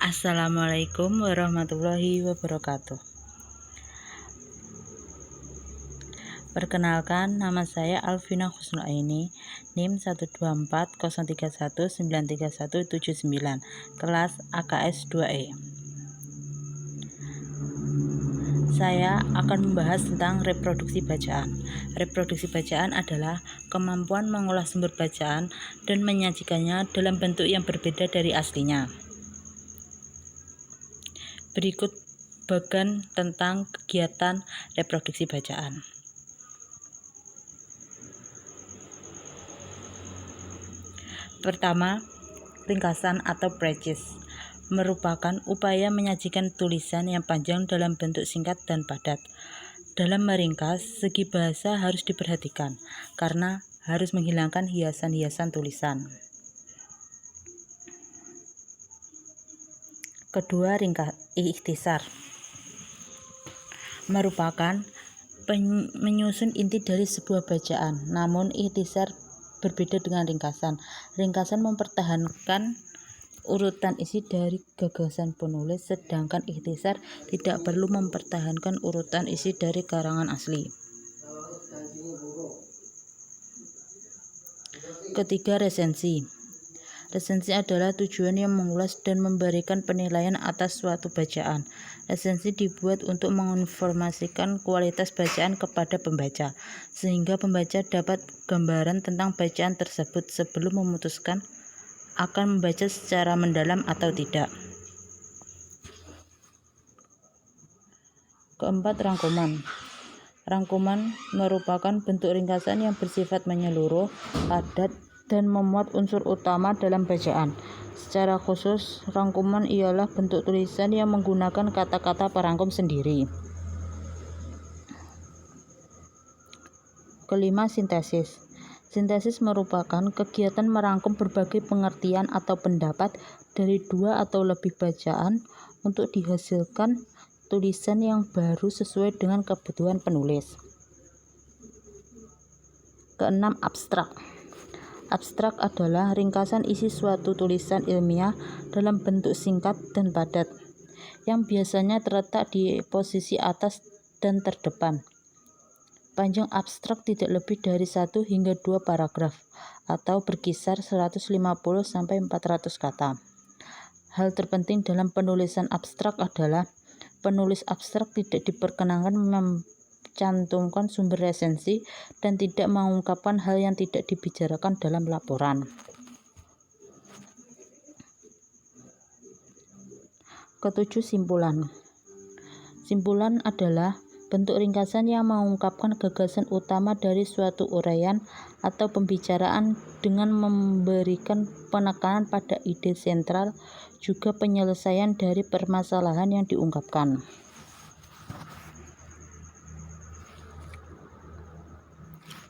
Assalamualaikum warahmatullahi wabarakatuh. Perkenalkan, nama saya Alvina Husnuaini, NIM 12403193179, kelas AKS 2E. Saya akan membahas tentang reproduksi bacaan. Reproduksi bacaan adalah kemampuan mengolah sumber bacaan dan menyajikannya dalam bentuk yang berbeda dari aslinya. Berikut bagan tentang kegiatan reproduksi bacaan. Pertama, ringkasan atau precis merupakan upaya menyajikan tulisan yang panjang dalam bentuk singkat dan padat. Dalam meringkas, segi bahasa harus diperhatikan karena harus menghilangkan hiasan-hiasan tulisan. Kedua, ikhtisar merupakan menyusun inti dari sebuah bacaan. Namun ikhtisar berbeda dengan ringkasan. Ringkasan mempertahankan urutan isi dari gagasan penulis, sedangkan ikhtisar tidak perlu mempertahankan urutan isi dari karangan asli. Ketiga, resensi. Resensi adalah tujuan yang mengulas dan memberikan penilaian atas suatu bacaan. Resensi dibuat untuk menginformasikan kualitas bacaan kepada pembaca, sehingga pembaca dapat gambaran tentang bacaan tersebut sebelum memutuskan akan membaca secara mendalam atau tidak. Keempat, rangkuman. Rangkuman merupakan bentuk ringkasan yang bersifat menyeluruh, padat, dan memuat unsur utama dalam bacaan. Secara khusus, rangkuman ialah bentuk tulisan yang menggunakan kata-kata perangkum sendiri. Kelima, sintesis. Sintesis merupakan kegiatan merangkum berbagai pengertian atau pendapat dari dua atau lebih bacaan untuk dihasilkan tulisan yang baru sesuai dengan kebutuhan penulis. Keenam, abstrak. Abstrak adalah ringkasan isi suatu tulisan ilmiah dalam bentuk singkat dan padat, yang biasanya terletak di posisi atas dan terdepan. Panjang abstrak tidak lebih dari 1 hingga 2 paragraf, atau berkisar 150-400 kata. Hal terpenting dalam penulisan abstrak adalah penulis abstrak tidak diperkenankan cantumkan sumber resensi dan tidak mengungkapkan hal yang tidak dibicarakan dalam laporan. Ketujuh, simpulan. Simpulan adalah bentuk ringkasan yang mengungkapkan gagasan utama dari suatu uraian atau pembicaraan dengan memberikan penekanan pada ide sentral, juga penyelesaian dari permasalahan yang diungkapkan.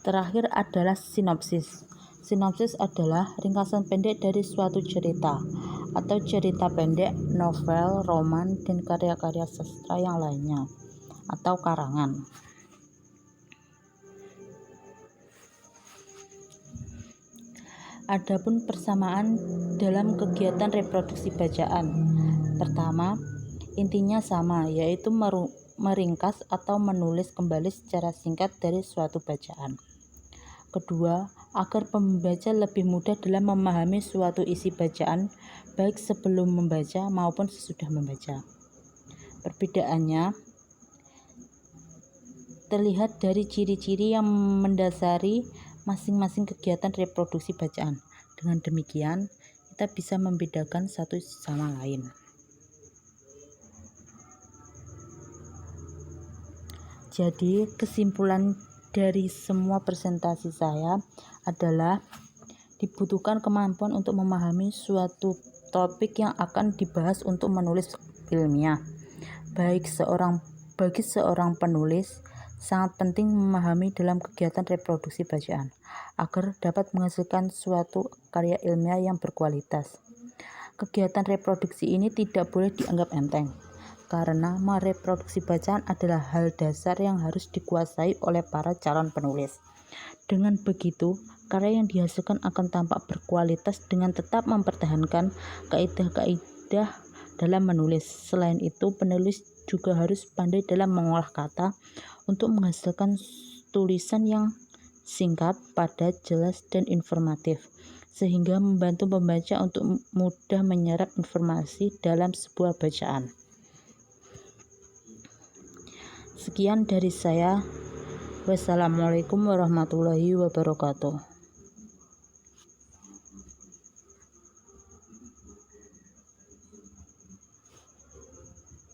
Terakhir adalah sinopsis. Sinopsis adalah ringkasan pendek dari suatu cerita atau cerita pendek, novel, roman, dan karya-karya sastra yang lainnya atau karangan. Adapun persamaan dalam kegiatan reproduksi bacaan. Pertama, intinya sama, yaitu meringkas atau menulis kembali secara singkat dari suatu bacaan. Kedua, agar pembaca lebih mudah dalam memahami suatu isi bacaan, baik sebelum membaca maupun sesudah membaca. Perbedaannya terlihat dari ciri-ciri yang mendasari masing-masing kegiatan reproduksi bacaan. Dengan demikian, kita bisa membedakan satu sama lain. Jadi, kesimpulan dari semua presentasi saya adalah dibutuhkan kemampuan untuk memahami suatu topik yang akan dibahas untuk menulis ilmiah. Bagi seorang penulis, sangat penting memahami dalam kegiatan reproduksi bacaan agar dapat menghasilkan suatu karya ilmiah yang berkualitas. Kegiatan reproduksi ini tidak boleh dianggap enteng, karena mereproduksi bacaan adalah hal dasar yang harus dikuasai oleh para calon penulis. Dengan begitu, karya yang dihasilkan akan tampak berkualitas dengan tetap mempertahankan kaidah-kaidah dalam menulis. Selain itu, penulis juga harus pandai dalam mengolah kata untuk menghasilkan tulisan yang singkat, padat, jelas, dan informatif, sehingga membantu pembaca untuk mudah menyerap informasi dalam sebuah bacaan. Sekian dari saya. Wassalamualaikum warahmatullahi wabarakatuh.